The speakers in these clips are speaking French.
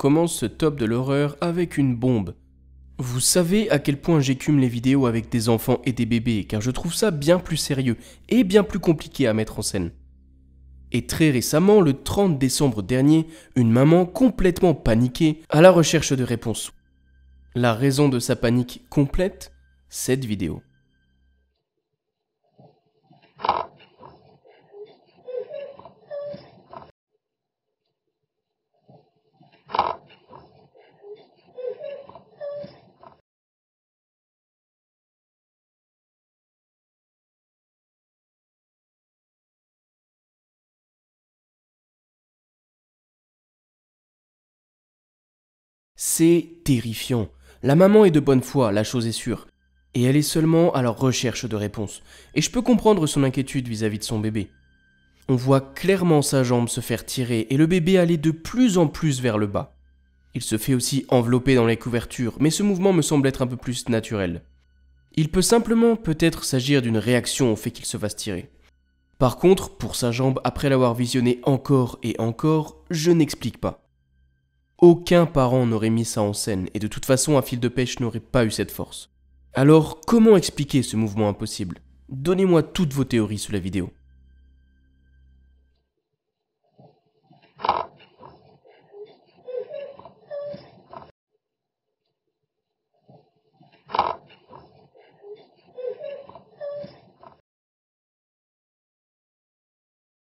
commence ce top de l'horreur avec une bombe. Vous savez à quel point j'écume les vidéos avec des enfants et des bébés, car je trouve ça bien plus sérieux et bien plus compliqué à mettre en scène. Et très récemment, le 30 décembre dernier, une maman complètement paniquée à la recherche de réponses. La raison de sa panique complète, cette vidéo. C'est terrifiant. La maman est de bonne foi, la chose est sûre. Et elle est seulement à la recherche de réponses. Et je peux comprendre son inquiétude vis-à-vis de son bébé. On voit clairement sa jambe se faire tirer et le bébé aller de plus en plus vers le bas. Il se fait aussi envelopper dans les couvertures, mais ce mouvement me semble être un peu plus naturel. Il peut simplement peut-être s'agir d'une réaction au fait qu'il se fasse tirer. Par contre, pour sa jambe, après l'avoir visionné encore et encore, je n'explique pas. Aucun parent n'aurait mis ça en scène, et de toute façon un fil de pêche n'aurait pas eu cette force. Alors, comment expliquer ce mouvement impossible? Donnez-moi toutes vos théories sous la vidéo.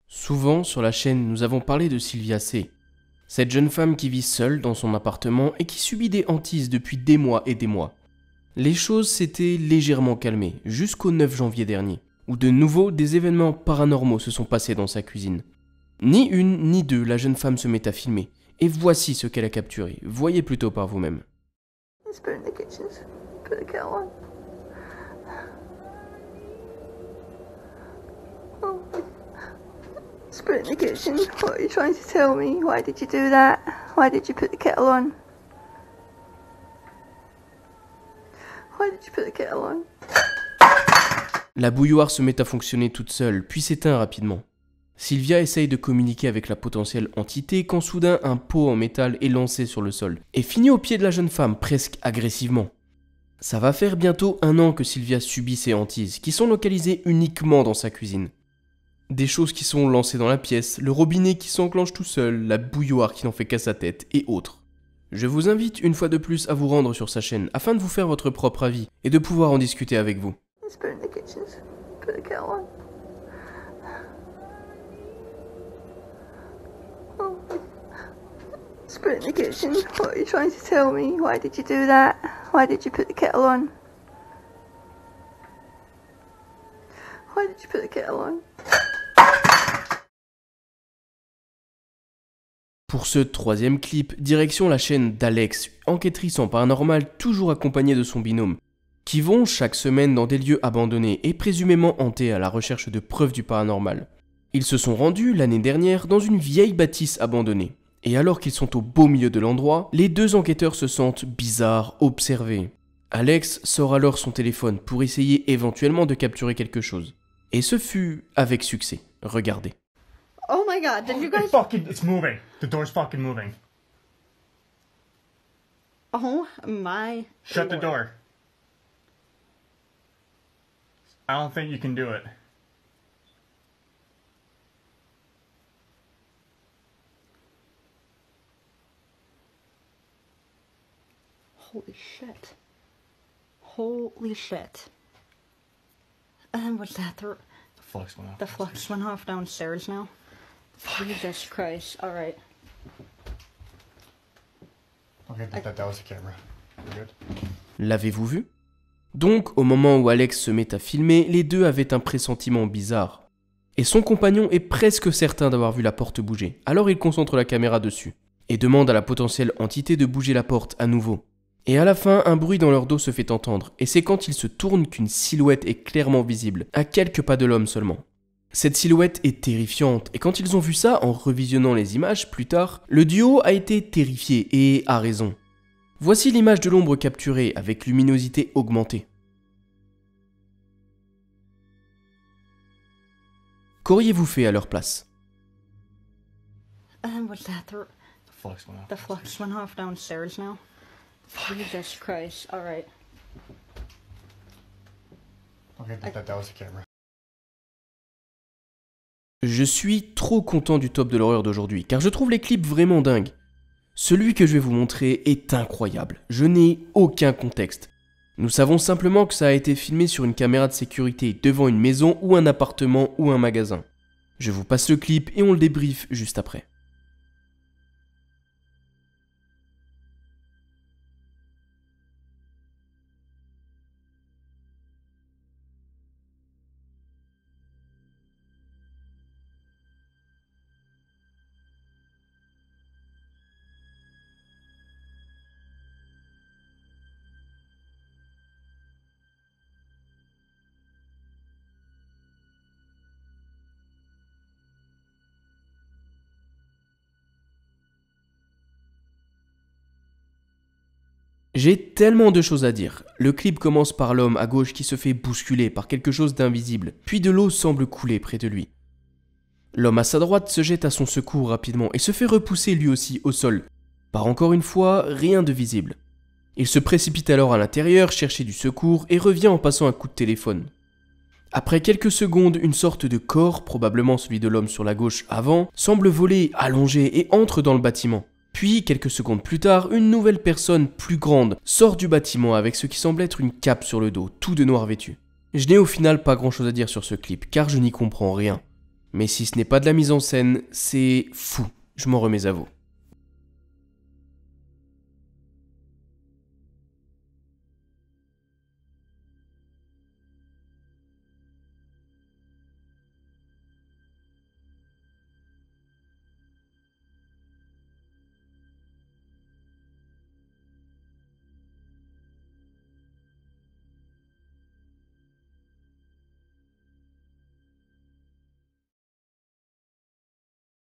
Souvent, sur la chaîne, nous avons parlé de Sylvia C. Cette jeune femme qui vit seule dans son appartement et qui subit des hantises depuis des mois et des mois. Les choses s'étaient légèrement calmées jusqu'au 9 janvier dernier, où de nouveau des événements paranormaux se sont passés dans sa cuisine. Ni une ni deux, la jeune femme se met à filmer, et voici ce qu'elle a capturé. Voyez plutôt par vous-même. Spit in the kitchen. What are you trying to tell me? Why did you do that? Why did you put the kettle on? Why did you put the kettle on? La bouilloire se met à fonctionner toute seule, puis s'éteint rapidement. Sylvia essaye de communiquer avec la potentielle entité quand soudain un pot en métal est lancé sur le sol et finit au pied de la jeune femme, presque agressivement. Ça va faire bientôt 1 an que Sylvia subit ces hantises, qui sont localisées uniquement dans sa cuisine. Des choses qui sont lancées dans la pièce, le robinet qui s'enclenche tout seul, la bouilloire qui n'en fait qu'à sa tête, et autres. Je vous invite une fois de plus à vous rendre sur sa chaîne afin de vous faire votre propre avis et de pouvoir en discuter avec vous. Spit in the kitchen. Put the kettle on. Oh. Spit in the kitchen. What are you trying to tell me? Why did you do that? Why did you put the kettle on? Why did you put the kettle on? Pour ce 3e clip, direction la chaîne d'Alex, enquêtrice en paranormal toujours accompagnée de son binôme, qui vont chaque semaine dans des lieux abandonnés et présumément hantés à la recherche de preuves du paranormal. Ils se sont rendus l'année dernière dans une vieille bâtisse abandonnée. Et alors qu'ils sont au beau milieu de l'endroit, les 2 enquêteurs se sentent bizarres, observés. Alex sort alors son téléphone pour essayer éventuellement de capturer quelque chose. Et ce fut avec succès. Regardez. Oh my god, did you guys... It's moving. The door's fucking moving. Oh my... Shut the door. I don't think you can do it. Holy shit. Holy shit. And what's that? The flux went off. The flux went off downstairs now. Jesus Christ. Alright. Okay, that was the camera. We're good. L'avez-vous vu? Donc, au moment où Alex se met à filmer, les deux avaient un pressentiment bizarre. Et son compagnon est presque certain d'avoir vu la porte bouger. Alors il concentre la caméra dessus et demande à la potentielle entité de bouger la porte à nouveau. Et à la fin, un bruit dans leur dos se fait entendre, et c'est quand ils se tournent qu'une silhouette est clairement visible, à quelques pas de l'homme seulement. Cette silhouette est terrifiante, et quand ils ont vu ça en revisionnant les images plus tard, le duo a été terrifié et a raison. Voici l'image de l'ombre capturée avec luminosité augmentée. Qu'auriez-vous fait à leur place? And what's that? flux went off. The flux went off downstairs now. Jesus Christ. Alright. Okay, that was the camera. Je suis trop content du top de l'horreur d'aujourd'hui, car je trouve les clips vraiment dingues. Celui que je vais vous montrer est incroyable, je n'ai aucun contexte. Nous savons simplement que ça a été filmé sur une caméra de sécurité devant une maison ou un appartement ou un magasin. Je vous passe le clip et on le débriefe juste après. J'ai tellement de choses à dire. Le clip commence par l'homme à gauche qui se fait bousculer par quelque chose d'invisible, puis de l'eau semble couler près de lui. L'homme à sa droite se jette à son secours rapidement et se fait repousser lui aussi au sol, par encore une fois rien de visible. Il se précipite alors à l'intérieur chercher du secours et revient en passant un coup de téléphone. Après quelques secondes, une sorte de corps, probablement celui de l'homme sur la gauche avant, semble voler, allongé et entre dans le bâtiment. Puis, quelques secondes plus tard, une nouvelle personne plus grande sort du bâtiment avec ce qui semble être une cape sur le dos, tout de noir vêtu. Je n'ai au final pas grand chose à dire sur ce clip, car je n'y comprends rien. Mais si ce n'est pas de la mise en scène, c'est fou, je m'en remets à vous.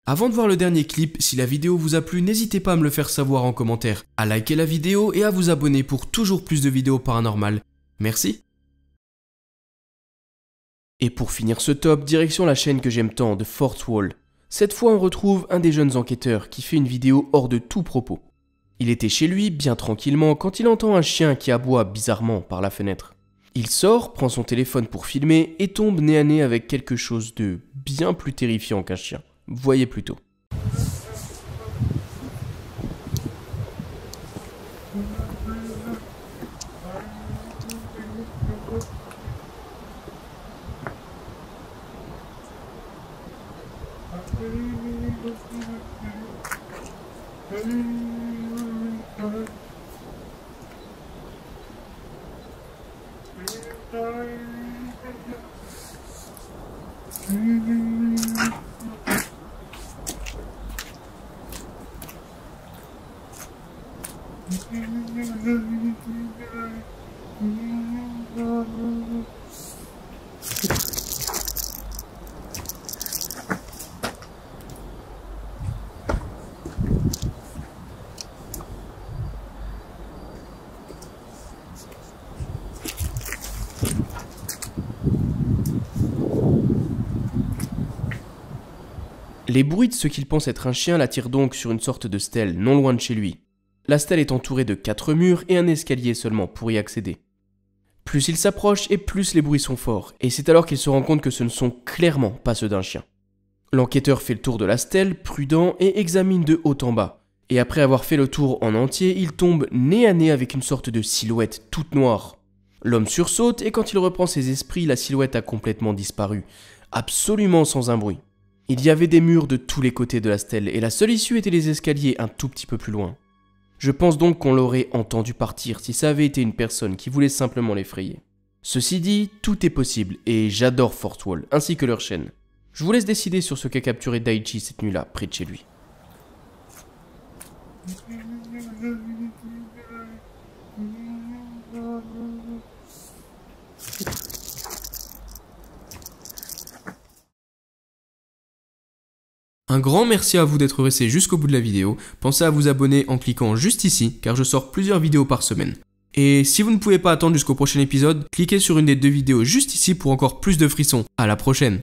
Avant de voir le dernier clip, si la vidéo vous a plu, n'hésitez pas à me le faire savoir en commentaire, à liker la vidéo et à vous abonner pour toujours plus de vidéos paranormales. Merci. Et pour finir ce top, direction la chaîne que j'aime tant, de Fourth Wall. Cette fois on retrouve un des jeunes enquêteurs qui fait une vidéo hors de tout propos. Il était chez lui, bien tranquillement, quand il entend un chien qui aboie bizarrement par la fenêtre. Il sort, prend son téléphone pour filmer et tombe nez à nez avec quelque chose de bien plus terrifiant qu'un chien. Voyez plutôt. Les bruits de ce qu'il pense être un chien l'attirent donc sur une sorte de stèle non loin de chez lui. La stèle est entourée de 4 murs et un escalier seulement pour y accéder. Plus il s'approche et plus les bruits sont forts, et c'est alors qu'il se rend compte que ce ne sont clairement pas ceux d'un chien. L'enquêteur fait le tour de la stèle, prudent, et examine de haut en bas. Et après avoir fait le tour en entier, il tombe nez à nez avec une sorte de silhouette toute noire. L'homme sursaute et quand il reprend ses esprits, la silhouette a complètement disparu, absolument sans un bruit. Il y avait des murs de tous les côtés de la stèle et la seule issue était les escaliers un tout petit peu plus loin. Je pense donc qu'on l'aurait entendu partir si ça avait été une personne qui voulait simplement l'effrayer. Ceci dit, tout est possible et j'adore Fourth Wall ainsi que leur chaîne. Je vous laisse décider sur ce qu'a capturé Daichi cette nuit-là près de chez lui. Un grand merci à vous d'être resté jusqu'au bout de la vidéo. Pensez à vous abonner en cliquant juste ici, car je sors plusieurs vidéos par semaine. Et si vous ne pouvez pas attendre jusqu'au prochain épisode, cliquez sur une des 2 vidéos juste ici pour encore plus de frissons. À la prochaine!